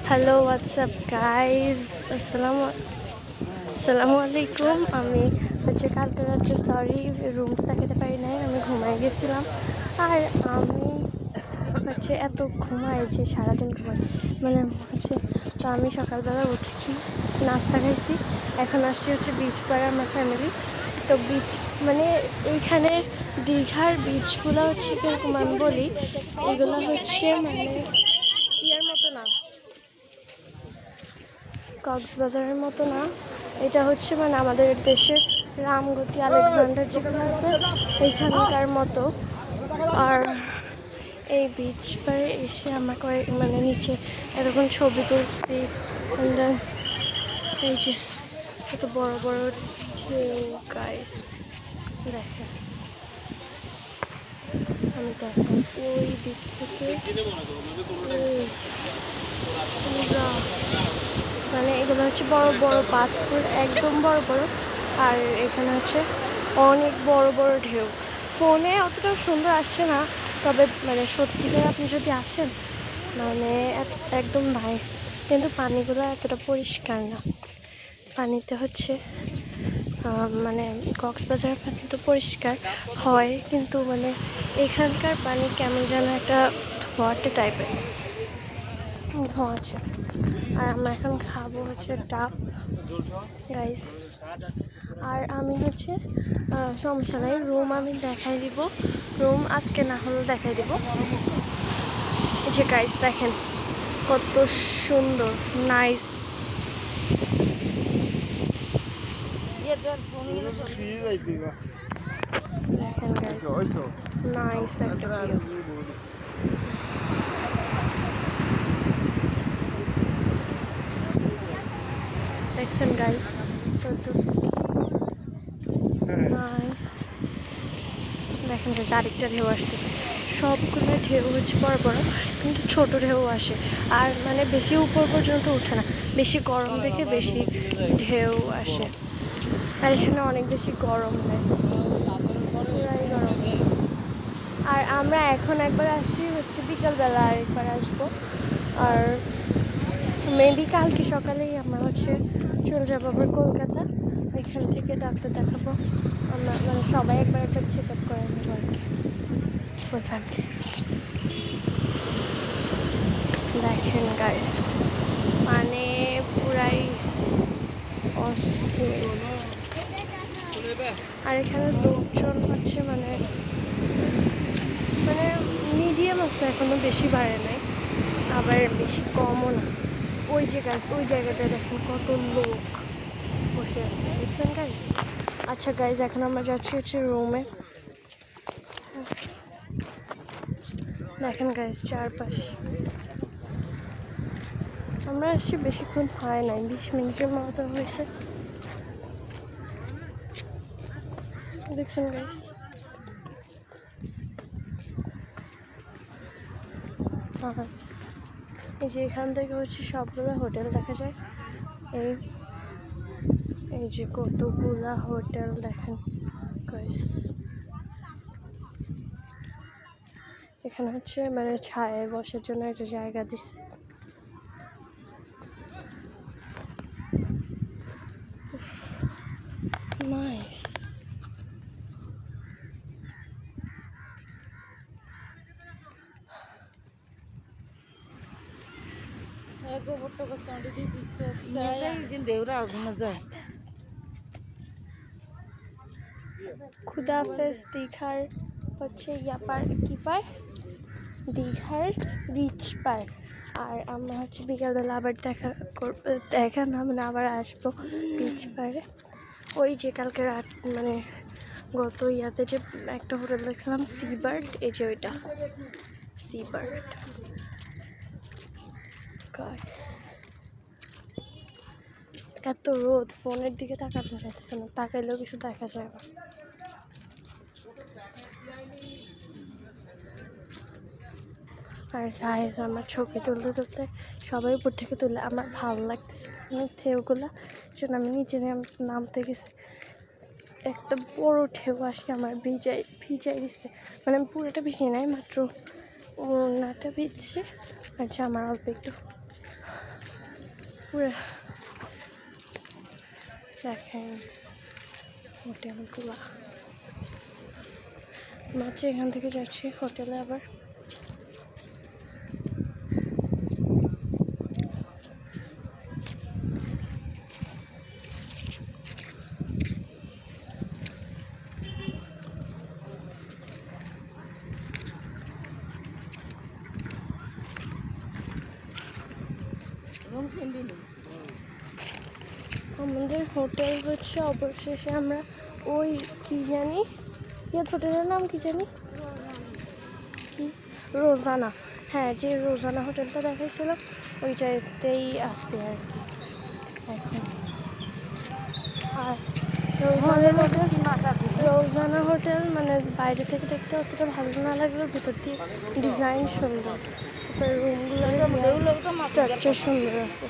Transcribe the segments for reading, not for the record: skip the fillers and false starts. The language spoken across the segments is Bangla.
হ্যালো হোয়াটসঅ্যাপ গাইজ, আসসালামু আলাইকুম। আমি হচ্ছে কালকে রাত্রে সরি রুমটা দেখাতে পারি নাই, আমি ঘুমাই গেছিলাম। আর আমি হচ্ছে এত ঘুমাই যে সারাদিন ঘুমাই মানে হচ্ছে। তো আমি সকালবেলা উঠছি, নাস্তা খাইছি, এখন আসছি হচ্ছে বিচ পাড়ে আমার ফ্যামিলি। তো বিচ মানে এইখানে দীঘার বিচগুলো হচ্ছে কীরকম আমি বলি, এগুলো হচ্ছে মানে ইয়ার মতো না, কক্সবাজারের মতো না। এটা হচ্ছে মানে আমাদের দেশের রামগতি আলেকজান্ডার যেগুলো আছে এইখানকার মতো। আর এই বিচ পাড়ে এসে আমরা মানে নিচে এরকম ছবি তুলছি। এই যে কত বড় বড় ঢেউ গাইস, দেখেন। আমি দেখেন ওই দিক থেকে মানে এগুলো হচ্ছে বড় বড় পাথর, একদম বড় বড়। আর এখানে হচ্ছে অনেক বড় বড় ঢেউ। ফোনে অতটা সুন্দর আসছে না, তবে মানে সত্যিকার আপনি যদি আসেন মানে একদম নাইস। কিন্তু পানিগুলো এতটা পরিষ্কার না। পানিতে হচ্ছে মানে কক্সবাজারের পানি তো পরিষ্কার হয়, কিন্তু মানে এখানকার পানি কেমন যেন একটা ধোঁয়াটে টাইপের ধোঁয়া আছে। আর আমরা এখন খাবো হচ্ছে ডাব রাইস। আর আমি হচ্ছে সমস্যা নাই, রুম আমি দেখাই দিব, রুম আজকে না হলেও দেখাই দিব। এই যে গাইস দেখেন কত সুন্দর, নাইস। দেখেন গাইস, নাইস একটা ভিউ। দেখছেন গাইস কত নাইস। দেখেন যে আরেকটা ঢেউ আসতেছে, সবগুলো ঢেউ হচ্ছে বড় বড়, কিন্তু ছোট ঢেউ আসে। আর মানে বেশি উপর পর্যন্ত ওঠে না, বেশি গরম দেখে বেশি ঢেউ আসে। আর এখানে অনেক বেশি গরম নেই, পুরাই গরম। আর আমরা এখন একবার আসছি হচ্ছে বিকালবেলা, আরেকবার আসবো। আর মেবি কালকে সকালেই আমরা হচ্ছে চলে যাবো আবার কলকাতা। এখান থেকে ডাক্তার দেখাবো আমরা, মানে সবাই একবার একটা চেক আপ করে নেবো আর কি, ফুল ফ্যামিলি। দেখেন গাইস মানে পুরাই অস্থির। আর এখানে লোকজন হচ্ছে মানে মানে মিডিয়াম আছে, এখনো বেশি বাড়ে নাই আবার বেশি কমও না। ওই জায়গাটা দেখেন কত লোক বসে আছে, দেখছেন গাইস। আচ্ছা গাইস, এখন আমরা যাচ্ছি হচ্ছে রুমে। দেখেন গাইস চারপাশ, আমরা আসছি বেশিক্ষণ হয় নাই, 20 মিনিটের মতো হয়েছে। দেখছেন গাইস, এই যে এখান থেকে হচ্ছে সবগুলো হোটেল দেখা যায়। এই যে কতগুলা হোটেল দেখেন গাইস। এখানে হচ্ছে মানে ছায়ায় বসার জন্য একটা জায়গা দিছে। নাইস। খুদাহাফেজ। দীঘার হচ্ছে ইয়াপার কিপার, দীঘার বিচ পার। আর আমরা হচ্ছে বিকালবেলা আবার দেখা না মানে আবার আসবো বিচ পারে। ওই যে কালকে রাত মানে গত ইয়াতে যে একটা হোটেল দেখছিলাম সি বার্ড, এই যে ওইটা সি বার্ড। এত রোদ, ফোনের দিকে তাকানো যাইতেছে না, তাকাইলেও কিছু দেখা যায় না। আর গাইস আমার ছবি তুলতে তুলতে সবাই উপর থেকে তুলে, আমার ভালো লাগতেছে ঢেউগুলা, সেজন্য আমি নিচে নামতে গেছি। একটা বড় ঢেউ আসে আমার ভিজাই দিচ্ছে, মানে আমি পুরোটা ভিজিয়ে নাই, মাত্র ওনাটা ভিজছে। আচ্ছা আমার অল্প একটু পুরো দেখেন হোটেলগুলো। আমরা হচ্ছে এখান থেকে যাচ্ছি হোটেলে আবার। আমাদের হোটেল হচ্ছে অবশেষে আমরা ওই কি জানি হোটেলের নাম কি জানি কি রোজানা, হ্যাঁ যে রোজানা হোটেলটা দেখাইছিল ওইটাতেই আসছে আর কি এখন। আর রোজানা হোটেল মানে বাইরে থেকে দেখতে অতটা ভালো না লাগলেও ভিতর দিয়ে ডিজাইন সুন্দর, তারপরে রুমগুলো স্ট্রাকচার সুন্দর আছে।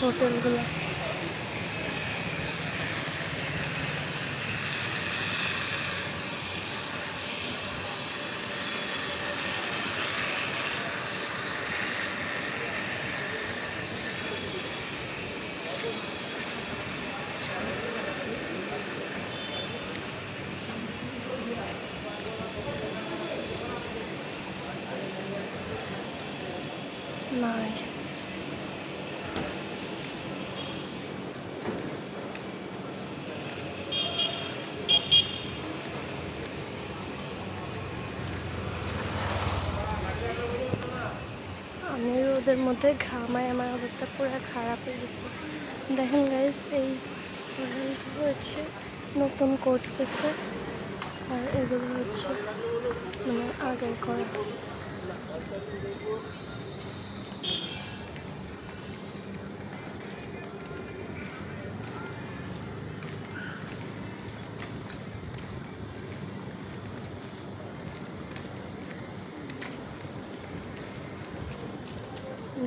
হোটেলগুলো নাইস। আমি রোদের মধ্যে ঘামায় আমার অবস্থা পুরো খারাপ হয়ে গেছে। দেখেন গাইস এই হচ্ছে নতুন করতেছে আর এগুলো হচ্ছে মানে আগে করা।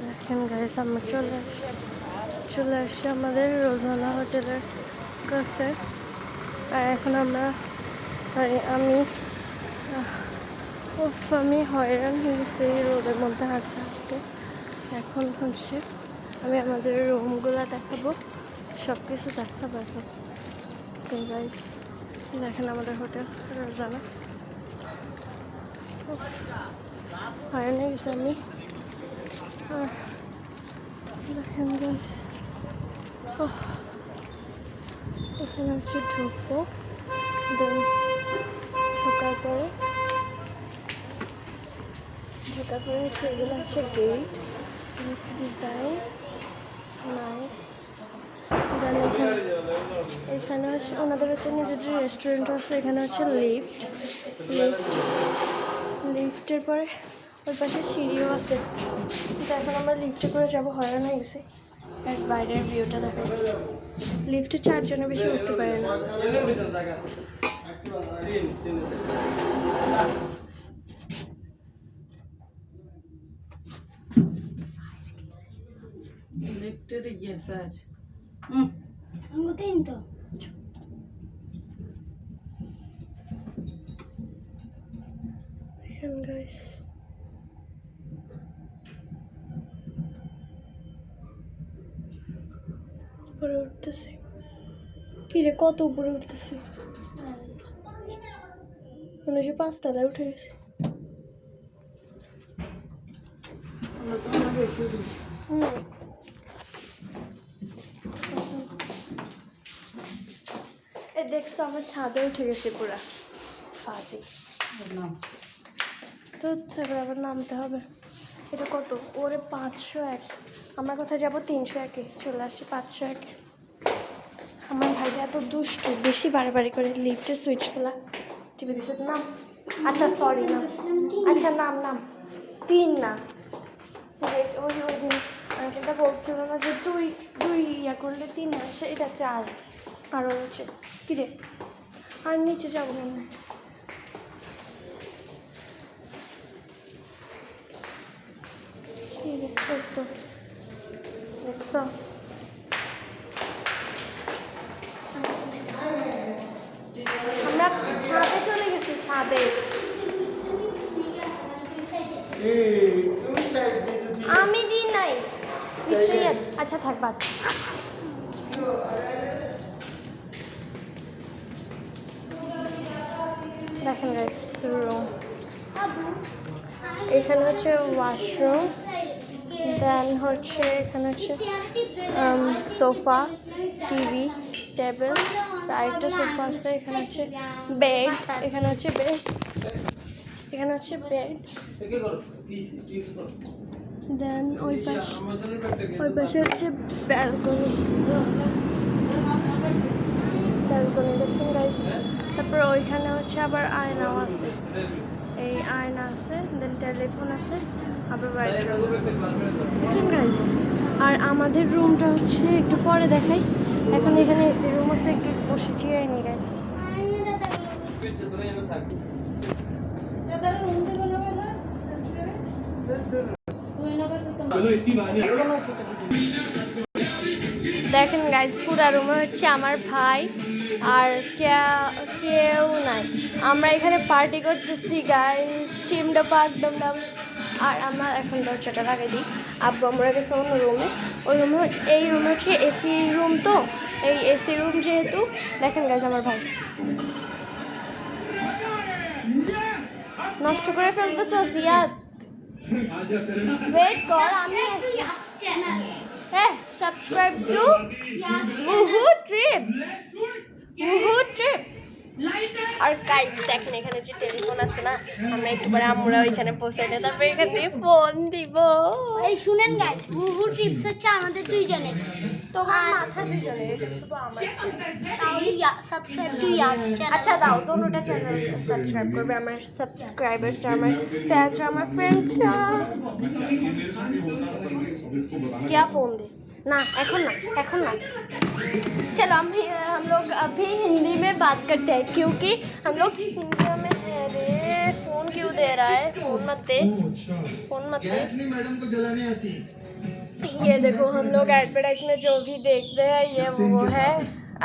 দেখেন গাইস আমরা চলে আসছি আমাদের রোজানা হোটেলের কাছে। আর এখন আমি হয়রান হয়ে গেছি এই রোদের মধ্যে হাঁটতে হাঁটতে। এখন হচ্ছে আমি আমাদের রুমগুলো দেখাবো, সব কিছু দেখাবো এখন। তো গাইস দেখেন আমাদের হোটেল রোজানা। হয়রান হয়ে গেছি আমি। আর দেখেন গাইস এখানে হচ্ছে ঢুকবো, দেন ঢোকার পরে হচ্ছে এগুলো হচ্ছে গেট, হচ্ছে ডিজাইন নাইস। দেন এখানে হচ্ছে ওনাদের হচ্ছে নিজেদের রেস্টুরেন্ট আছে। এখানে হচ্ছে লিফটের পরে ওই পাশে সিঁড়িও আছে। কিন্তু এখন আমরা লিফটে করে যাবো, হয়রান হয়ে গেছি। এক বাইরের ভিউটা দেখা যাচ্ছে। লিফটে 4 জনের বেশি উঠতে পারে না। লিফটের গিয়ে স্যার हमको तीन तो দেখেন গাইস উপরে উঠতেছি। কি রে কত উপরে উঠতেছি, মনে হচ্ছে 5 তলায় উঠে গেছি। দেখছো আমার ছাদে উঠে গেছে পুরা ফাঁসি। তো তারপর আবার নামতে হবে। এটা কত ওরে 501, আমরা কোথায় যাবো 301-এ চলে আসছি 501-এ। আমার ভাইটা এত দুষ্টু, বেশি বাড়াবাড়ি করে লিফটে সুইচ খোলা টিপে দিছে। নাম আচ্ছা সরি নাম আচ্ছা নাম 3 না। ওই দিন আঙ্কেলটা বলছিল না যে দুই ইয়া করলে 3 আসে, এটা 4 আরও হচ্ছে কি রে। আর নিচে যাবো না, কি রে দেখছো इसलिए अच्छा থাক বাদ। দেখেন গাইস রুম, এখানে হচ্ছে ওয়াশরুম, দেন হচ্ছে এখানে হচ্ছে সোফা, টিভি, টেবিল, আরেকটা সোফা আছে, এখানে হচ্ছে বেড, এখানে হচ্ছে বেড, এখানে হচ্ছে বেড, দেন ওই পাশে হচ্ছে ব্যালকনি, ব্যালকনি দেখছেন গাইস। তারপর ওইখানে হচ্ছে আবার আয়নাও আছে, এই আয়না আছে, দেন টেলিফোন আছে, আবার বেডরুম দেখছেন গাইস। আর আমাদের রুমটা হচ্ছে একটু পরে দেখাই, এখন এখানে এসি রুম আছে, একটু বসে চিড়াই নি গাইস। দেখেন গাইস পুরা রুমে হচ্ছে আমার ভাই আর কেউ নাই, আমরা এখানে পার্টি করতেছি গাইস, চিমডা পাক ডমডম। আর আমরা এখন দরজাটা লাগাই দিই, আব্বু আমরা গেছে অন্য রুমে, ওই রুমে হচ্ছে, এই রুমে হচ্ছে এসি রুম, তো এই এসি রুম যেহেতু, দেখেন গাইস আমার ভাই নষ্ট করে ফেলতেছে সিয়াদ, ওয়েট কর আমি আসি। হ্যাঁ সাবস্ক্রাইব টু উহু ট্রিপস, উহু ট্রিপস। আর গাইস দেখেন এখানে যে টেলিফোন আছে না, আমরা একটু পরে আমরা ওইখানে পৌঁছে দিই, তারপরে এখানে ফোন দিব। এই শুনেন গাইস, উহু ট্রিপস হচ্ছে আমাদের দুইজনের, তোমার মাথা দুজনে, এটা শুধু আমার তাহলে সাবস্ক্রাইব টু ইয়াস চ্যানেল। আচ্ছা দাও, দোনোটা চ্যানেল সাবস্ক্রাইব করবে, আমার সাবস্ক্রাইবার্সরা, আমার ফ্যান্সরা, আমার ফ্রেন্ডসরা। क्या फोन दे ना, এখন না। चलो हम लोग अभी हिंदी में बात करते हैं, क्योंकि हम लोग हिंदी में है रे। फोन क्यों दे रहा है, फोन मत दे, फोन मत दे। मैडम को जलाने आती। ये देखो हम लोग एडवर्टाइज में जो भी देखते हैं ये वो है।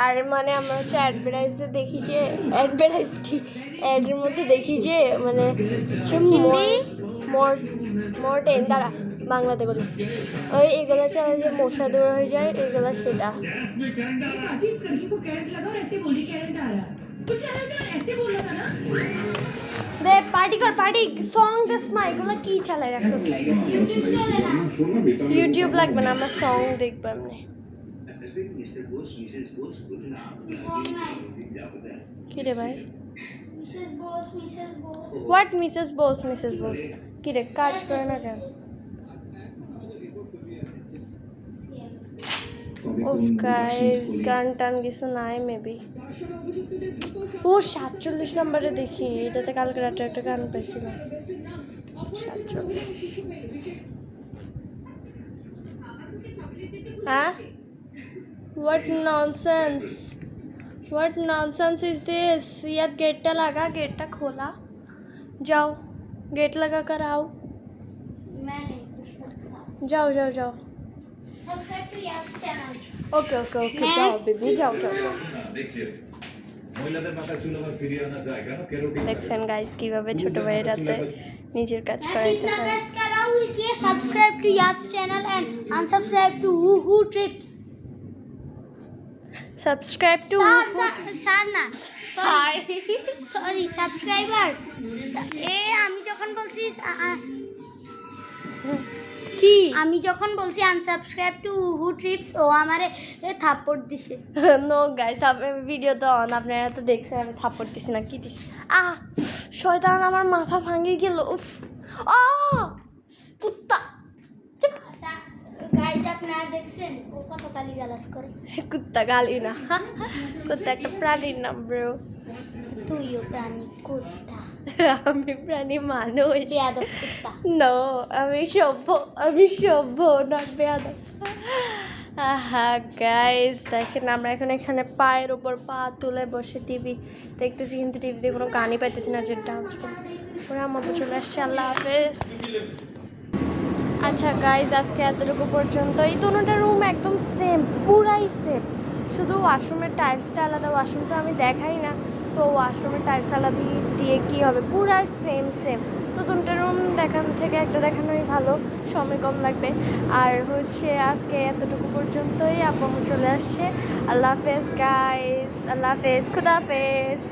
আর মানে আমরা হচ্ছে অ্যাডভার্টাইজে দেখি যে, অ্যাডভার্টাইজ কি অ্যাডের মধ্যে দেখি যে মানে হচ্ছে মোর টেন দ্বারা বাংলাতে বলি, ওই এগুলো চাই যে মশা দূর হয়ে যায় এগুলো, সেটা রে পার্টি কর পার্টি সং দিস না, এগুলো কি চালাই রাখছিস, ইউটিউব লাগবে না, আমরা সং দেখবো এমনি। কি রে ভাই, হোয়াট মিসেস বোস কি রে, কাজ করে না কেন? ওফ গাইস গান টান কিছু নাই মেবি। ও 47 নম্বরে দেখি, এটাতে কালকে রাতে একটা গান পাইছিলাম 47। হ্যাঁ What nonsense is this? यार गेटটা লাগা, गेटটা খোলা, जाओ गेट लगा कर आओ, मैं नहीं पूछ सकता। जाओ subscribe to yas channel. Okay जाओ बेबी जाओ মহিলাদের মাথায় চুল আবার ফিরিয়ে আনা যায় কেন? কেরোটিন। দেখছেন গাইস কিভাবে ছোট ভাইয়ের রাতে নিজের কাজ मैं করাইতে कितना হয়। कष्ट कर रहा हूँ, इसलिए subscribe to yas channel and unsubscribe to who trips. Subscribe to sir না, সরি সাবস্ক্রাইবার্স। আমি যখন বলছি কি আমি যখন বলছি আনসাবস্ক্রাইব টু হু ট্রিপস, ও আমারে থাপ্পড় দিছে। নো গাইস ভিডিও তো অন, আপনারা তো দেখছেন আমি থাপ্পড় দিছি না, কি দিছি শয়তান আমার মাথা ভাঙে গেল। উফ কুত্তা, গাইজ আপনারা দেখছেন ও কত গালি গালাজ করে। কুত্তা গালি না, কুত্তা একটা প্রাণীর নাম ব্রো। তুইও প্রাণী কুত্তা, আমি প্রাণী মানুষ, বেয়াদব কুত্তা। নো আমি সভ্য নট বেয়াদব। গাইস দেখেন আমরা এখন এখানে পায়ের ওপর পা তুলে বসে টিভি দেখতেছি, কিন্তু টিভিতে কোনো গানই পাইতেছি না যে ডান্স করে। আমার চলে আসছে, আল্লাহ হাফেজ। আচ্ছা গাইজ আজকে এতটুকু পর্যন্ত। এই দুটোটা রুম একদম সেম, পুরাই সেম, শুধু ওয়াশরুমের টাইলসটা আলাদা, ওয়াশরুমটা আমি দেখাই না, তো ওয়াশরুমের টাইলস আলাদা দিয়ে কী হবে, পুরাই সেম। তো দুটো রুম দেখান থেকে একটা দেখানোই ভালো, সময় কম লাগবে। আর হচ্ছে আজকে এতটুকু পর্যন্তই, আব্বু আম্মু চলে আসছে। আল্লাহ হাফেজ গাইস, আল্লাহ হাফেজ, খুদা হাফেজ।